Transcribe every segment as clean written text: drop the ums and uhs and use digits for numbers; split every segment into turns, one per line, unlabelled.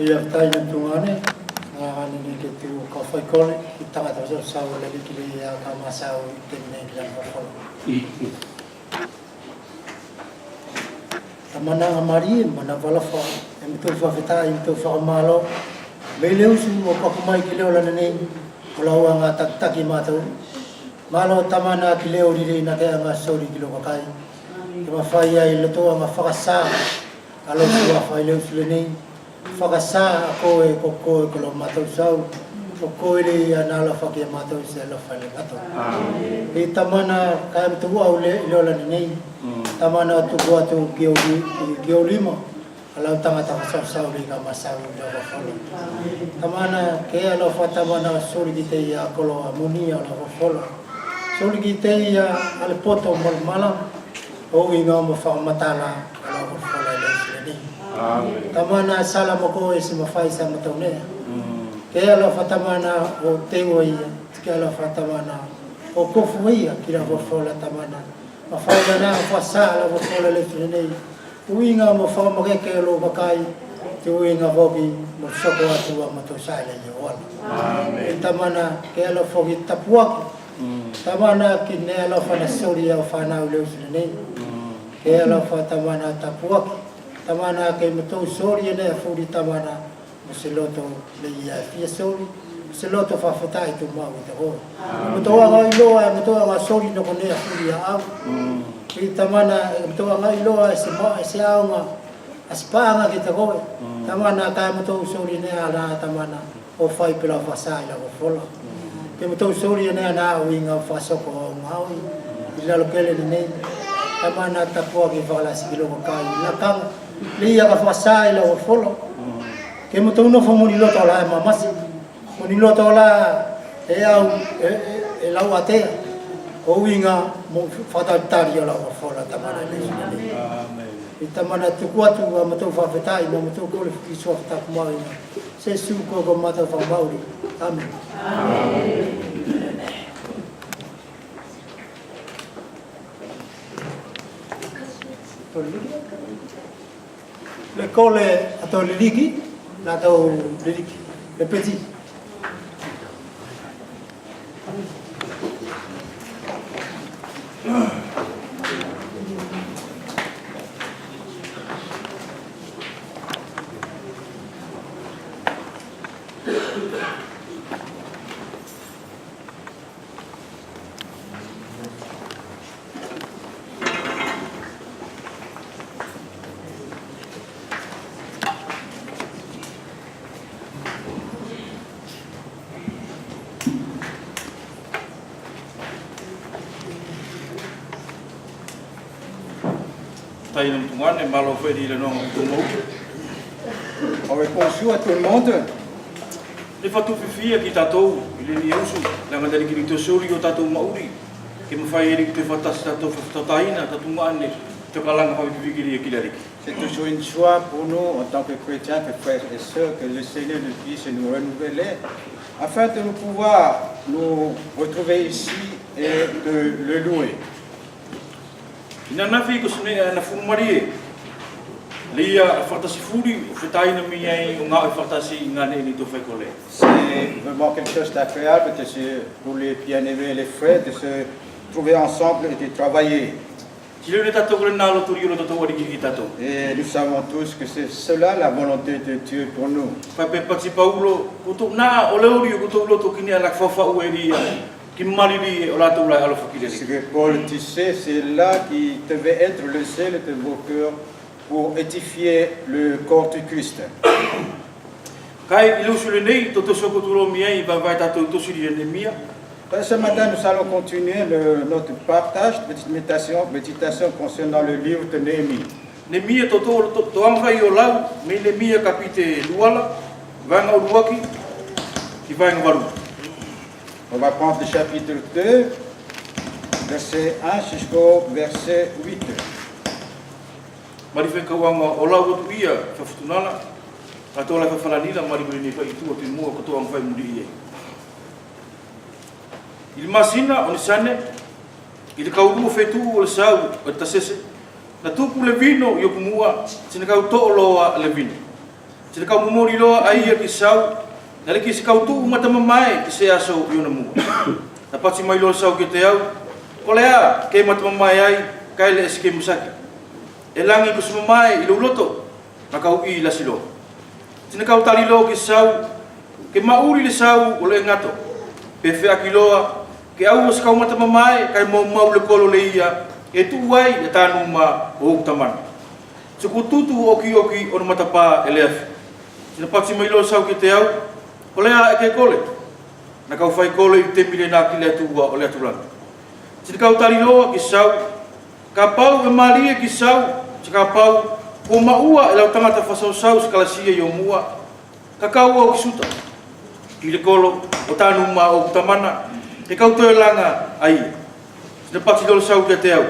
ia tai na tungane ngani ni ke tu ka fai kole kita ta so sa wala ni ki ya ka masa o tenne ya ka fo tamana ngamari mana wala fa em tu fa fita em tu fa malo beleu su mo pa mai ki le ola ne ola wa nga tak ki ma tu malo tamana ki le ori na ka nga sori ki lo ka kai ki ma fa ia i le to nga fa sa alo su fa le su le nei fakasa ko e ko lo matou sau ko ele ana la fakia matou se lo fale matou e tamana ka tu au le la nei tamana tu tu geolimo ala tanga ta sau li ka masau do ko falo tamana ke ala fatamana sori di te ya ko lo amoni ala ko falo sori di te ya al poto mal malam o inga mo fa matala ala ko falo le tamana sala mo ko ese mafai sa matone ke ala fatamana o tewo ia ke ala fatamana o kofu ia kila ko fola tamana mafai na fa sala ko fola le nei uinga mo fa mo ke lo bakai tu inga bobi mo soko atu mo to sala ia wala amen tamana ke ala fo tapuak tamana ki ne ala fa na soria fa na le nei ke ala fatamana tapuak tamana ke moto sori ne furi tamana seloto le ia fia sori seloto fa fata i tu mau te ho moto nga iloa moto nga sori no kone furi a ki tamana moto nga iloa se mo se aunga aspanga ki te ho tamana ka moto sori ne ala tamana o fai pela fasa ila o fola ke moto sori ne na winga fa soko ngau ila lo kele ne tamana tapo ki fala sikilo kai na kang lia ka fasa ila o folo ke mo tono fo moni loto la mamasi moni loto la e au e la wate o winga mo fata tario la o folo tamana le amen itamana tu kwatu mo to fa fetai mo to ko le ki so ta mo se su ko ko mata fa mauri amen le cole atau le ligi atau le ligi le petit
Bonjour à tout le monde.
Le fatu fifia ki tatou ile ni usu la ngandari ki to sori o tatou mauri ki mo fai ri te fatas tatou fataina tatou mane te kalanga fa fikiri ki lari.
C'est toujours une joie pour nous en tant que chrétiens, que frères et sœurs, que le Seigneur nous puisse nous renouveler afin de nous pouvoir nous retrouver ici et de le louer.
Ina nafi ko sune na fumari lia fatasi furi fetaina mi ai nga fatasi ngane ni to fai kole.
C'est vraiment quelque chose d'agréable pour les bien-aimés et les frères de se trouver ensemble et de travailler. Et nous savons tous que c'est cela la volonté de Dieu pour nous. Ce que Paul disait, c'est là qui devait être le zèle de vos cœurs pour édifier le corps du Christ. Ce matin, nous allons continuer notre partage de méditation concernant le livre de Néhémie.
Néhémie to amra yo lau me Néhémie kapite luala vanga uruaki ki vai ngaru.
On va prendre le chapitre 2, verset 1 jusqu'au verset 8.
Mari fe kawanga ola go tuia fa futunala atola fa falanila mari brini fa itu ati mo ko to ang fai mudi. Il masina onisane il kauru fetu o sau o tasese na tupu le vino yo kumua sina kau to loa le vino Tine kau momori loa ai ki sau. Na le ki se kau tu mata mamae ki se aso i ona mua. Na pati mai loa sau ki te au. Ko lea ke mata mamae ai kai le eske musaki. E langi ko se mamae i loto. Na kau i la silo. Tine kau tali loa ki sau. Ke mauri le sau o le ngato. Pe fea ki loa. Ke au o se kau mata mamae kai mau le kolo le ia. E tu wai e tanu ma o tamana. Tuku tutu oki o na matapa e leafi. Tina pati mai loa sau ki te au. O lea e ke kole. Na kau fai kole i te mire nā ki lea tua o lea turanga. Tina kau tali loa ki sau. Ka pau e maria ki sau. Tika pau ko maua e lau tangata fasau sau skalasia i o mua. Ka kau au ki suta. Ki le kolo o tanu ma o tamana. E kau toe langa ai. Tina pati loa sau ki te au.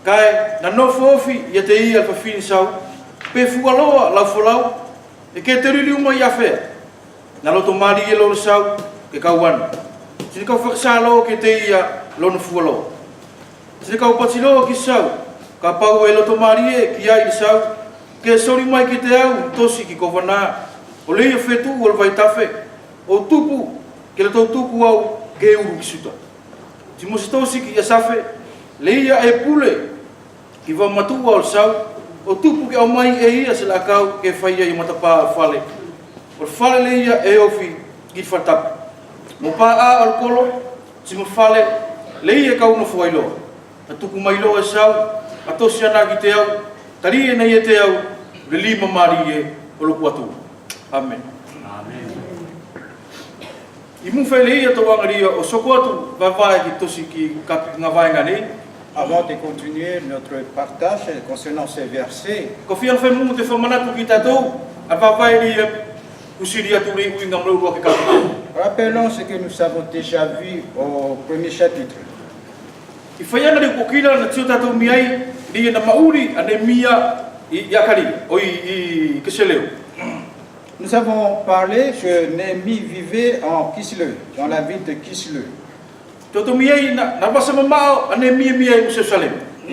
Kai na no fofi ia te ia fa fin sau pe fualoa la folau e ke te rili uma ia fe na lo to mari e lo sau ke kauan sini kau fa salo ke te ia lo no fualo sini kau patilo ki sau ka pau e lo to mari e ki ai sau ke sori mai ke te au tosi ki kovana o le ia fetu o vai tafe o tupu ke le to tupu au ke uru ki suta si mo tosi ki ia safe le ia e pule ki va matua o sau o tupu ke o mai e ia se la kau ke faia i matapa fale o fale le ia e ofi ki fatap mo pa a o kolo si mo fale le ia kau no foilo a tupu mai lo e sau a tosi ana ki te au tari e nei e te au le lima mari e o lo kuatu amen amen i mu fe le ia to wangaria o sokoatu va vai ki tosi ki kapi nga vai ngani.
Avant de continuer notre partage concernant ces versets, rappelons ce que nous avons déjà vu au premier chapitre. Nous avons parlé que Néhémie vivait en Kislev, dans la ville de Kislev. Il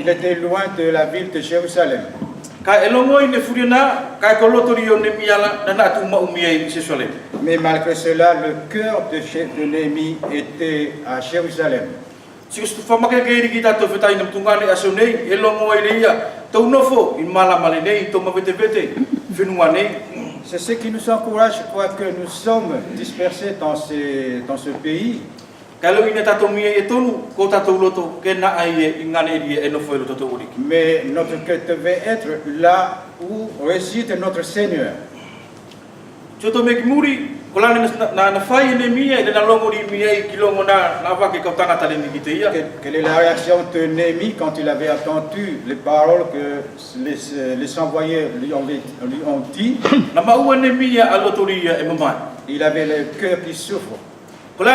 était loin de la ville de Jérusalem. Mais malgré cela, le cœur de Néhémie était à Jérusalem. C'est ce qui nous encourage, je crois que nous sommes dispersés dans ce pays. Mais notre cœur devait être là où réside notre Seigneur. Quelle est la réaction de Néhémie quand il avait entendu les paroles que les envoyés lui ont dit? Il avait le cœur qui souffre. Et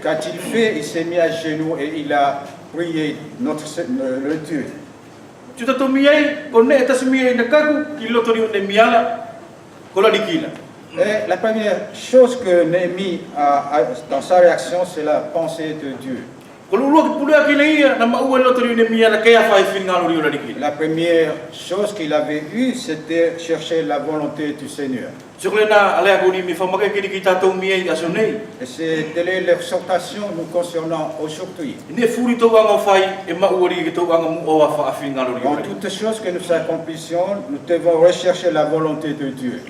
quand il fait, il s'est mis à genoux et il a prié le Dieu. Et la première chose que Néhémie a dans sa réaction, c'est la pensée de Dieu. La première chose qu'il avait eue, c'était chercher la volonté du Seigneur. Et c'est telle est l'exhortation nous concernant aujourd'hui. En toutes choses que nous accomplissions, nous devons rechercher la volonté de Dieu.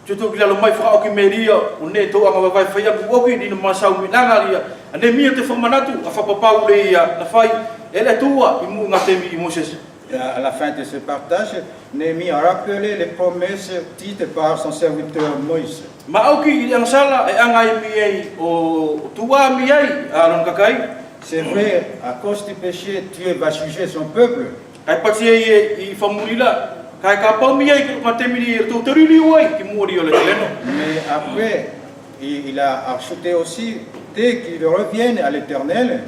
Tutu kila lo mai fa o ki meria o ne to anga vai fa ya ku ki ni ma sa mi nanga lia ane mi te formanatu a fa papa u le ya na fai ele tua i mu ngate mi Moses. À la fin de ce partage, Néhémie a rappelé les promesses dites par son serviteur Moïse. Ma o ki yang sala e anga i mi ai o tua mi ai alon kakai. C'est vrai, à cause du péché, Dieu va juger son peuple. Ai pati i famulila. Mais après, il a ajouté aussi, dès qu'il revienne à l'Éternel,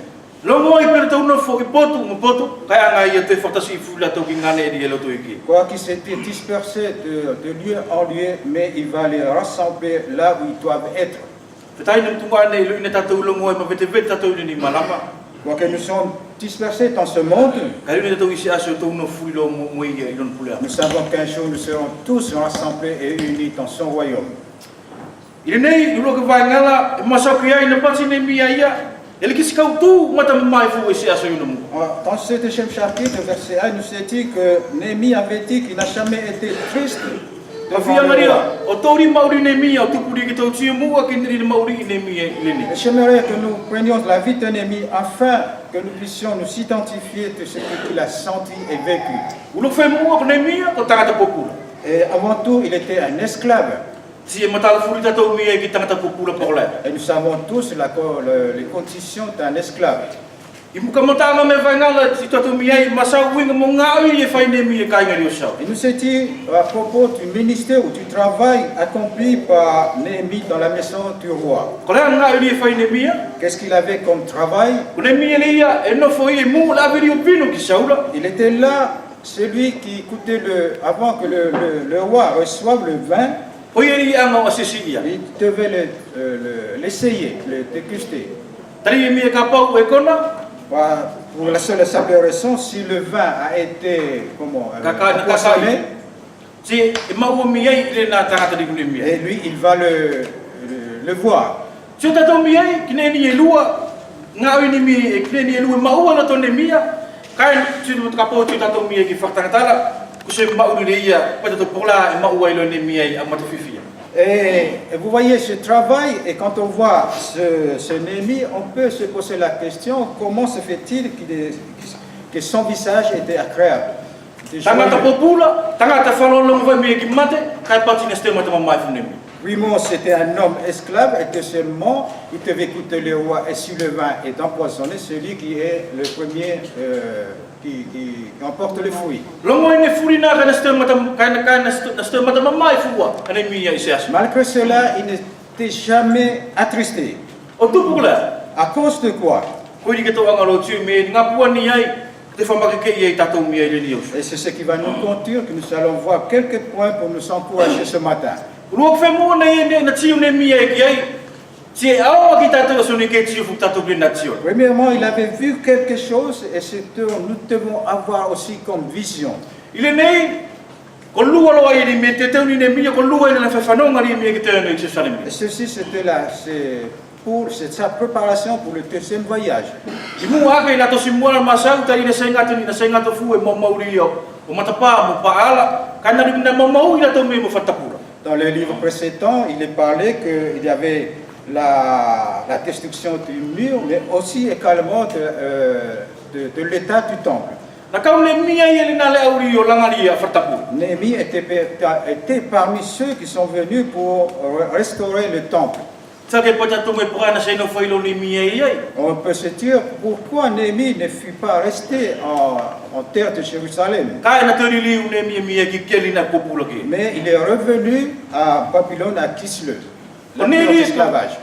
quoi qu'il s'était dispersé de lieu en lieu, mais il va les rassembler là où ils doivent être. Quoique nous sommes dispersés dans ce monde,
Kali ni tau isi aso tau no fui lo mo i lon pulea.
nous savons qu'un jour nous serons tous rassemblés et unis dans son royaume.
Ile nei ulo ke vai ngala masau ki ai na pati nei mia ia. Ele ki sikau tu mata mai fu isi aso yo mo.
Dans ce deuxième chapitre, verset 1, il nous est dit que Néhémie avait dit qu'il n'a jamais été triste.
Mafia Maria, o tori mauri nei mia, o tupuri ki tau tiu mua ki niri mauri nei mia ile ni.
J'aimerais que nous prenions la vie de Néhémie afin que nous puissions nous identifier de ce qu'il a senti et vécu.
Ulo fe mua ko nei mia ko tangata popula.
Et avant tout, il était un esclave.
Si e matala furi tatou mia ki tangata popula pola.
Et nous savons tous les conditions d'un esclave.
I muka matanga me vai ngala si tatou mia i masau winga mo ngāui e fai nei mia kai ngari o sau.
Il nous est dit à propos du ministère ou du travail accompli par Néhémie dans la maison du roi.
Ko le ngāui e fai nei mia.
Qu'est-ce qu'il avait comme travail?
Ko nei mia le ia e no foi e mu la veri o pino ki saula.
Il était là, celui qui écoutait avant que le roi reçoive le vin,
O ia ri anga o sisi ia.
il devait l'essayer, le déguster.
Tari e mia ka pau e kona.
Pour la seule et simple raison, si le vin a été empoisonné,
si e mau mia i le na tangata di kune mia.
et lui, il va le voir.
Si o tatou mia i kine ni e lua ngāui ni mia e kine ni e lua mau ala tone mia. Kai si tu ka pau tatou mia ki whaktangatara. Kuse mau ni ia pa tatou pola e mau ai lo ni mia i a matufifia.
Et vous voyez ce travail, et quand on voit ce Néhémie, on peut se poser la question, comment se fait-il que son visage était agréable?
Tangata popula, tangata falolong vai mia ki mate, kai pati na ste mata mamai fu nemi.
Primo, c'était un homme esclave, et deuxièmement, il devait écouter le roi, et si le vin est empoisonné, celui qui est le premier qui emporte le fruit.
Longo ine furi na kana ste mata na ste mata mamai fuwa, ane mia ise asu.
Malgré cela, il n'était jamais attristé.
O tupula,
À cause de quoi?
ko ni ke to anga lo tu me ngapua ni ai, te famake ke ia tatou mia ile ni
Et c'est ce qui va nous conduire, que nous allons voir quelques points pour nous encourager ce matin.
Ruok fe mo na ye na tiu ne mia ki ai. Si ao ki tatou so ni ke tiu fu tatou bi na tiu.
Premièrement, il avait vu quelque chose et nous devons avoir aussi comme vision.
Ile nei ko lua lo ai ni me te tau ni ne mia ko lua ina fa fanonga ni mia ki te no Jerusalem.
Et ceci, c'est sa préparation pour le deuxième voyage.
I mu ake na to simua masau ta ina senga to fu e mo mauri o matapa mo paala kana ni na mo mauri na to me mo fatapura.
Dans le livre précédent, il est parlé qu'il y avait la destruction du mur, mais aussi également de l'état du temple. Néhémie était parmi ceux qui sont venus pour restaurer le temple. On peut se dire pourquoi Néhémie ne fut pas resté en terre de Jérusalem. Mais il est revenu à Babylone, à Kislev. L'esclavage.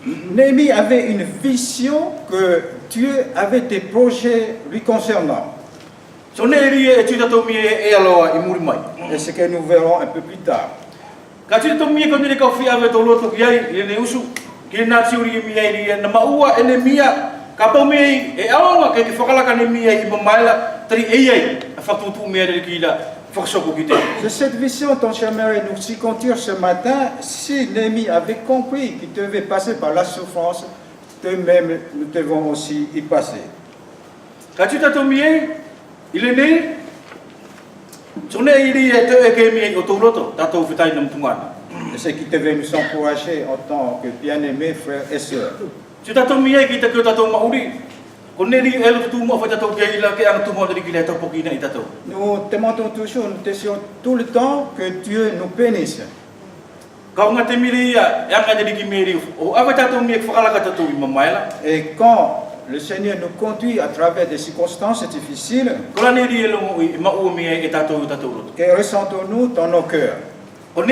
Néhémie avait une vision que Dieu avait des projets lui concernant. Et ce que nous verrons un peu plus tard. C'est cette vision dont j'aimerais nous y conduire ce matin. Si Néhémie avait compris qu'il devait passer par la souffrance, de même nous devons aussi y passer.
Il est né.
Et ce qui devait nous encourager en tant que bien-aimés frères et sœurs. Nous demandons toujours, nous désirons tout le temps que Dieu nous bénisse. Et quand le Seigneur nous conduit à travers des circonstances difficiles, que ressentons-nous dans nos cœurs? Nous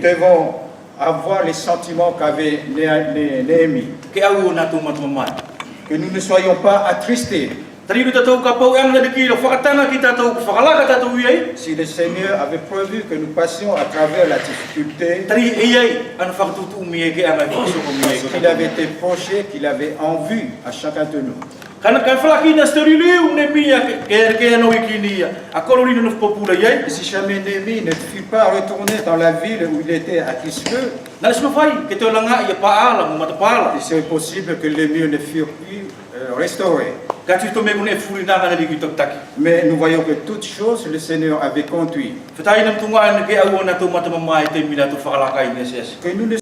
devons avoir les sentiments qu'avait Néhémie. Que nous ne soyons pas attristés.
Tari lu tatou ka pau ang na dikilo whakatanga ki tatou whakalaka tatou iai.
Si le Seigneur avait prévu que nous passions à travers la difficulté,
Tari iai an whakatutu umie ke angai whakasoko umie
parce
ke.
qu'il avait été proché, qu'il avait en vue à chacun de nous.
Kana ka whalaki na stori liu ne mia ke no ikinia. A korori no popula iai.
Et si jamais Néhémie ne fut pas retourné dans la ville où il était à Kislev,
Na sma fai ke te langa ia paala mo matapala.
il serait possible que les murs ne furent plus restaurés.
Ka tu to me kune furinanga na diki taki.
Mais nous voyons que toutes choses, le Seigneur avait conduit.
Fatai nam tunga an ke au na to matamama te mina to whakalaka i nese.
Que nous ne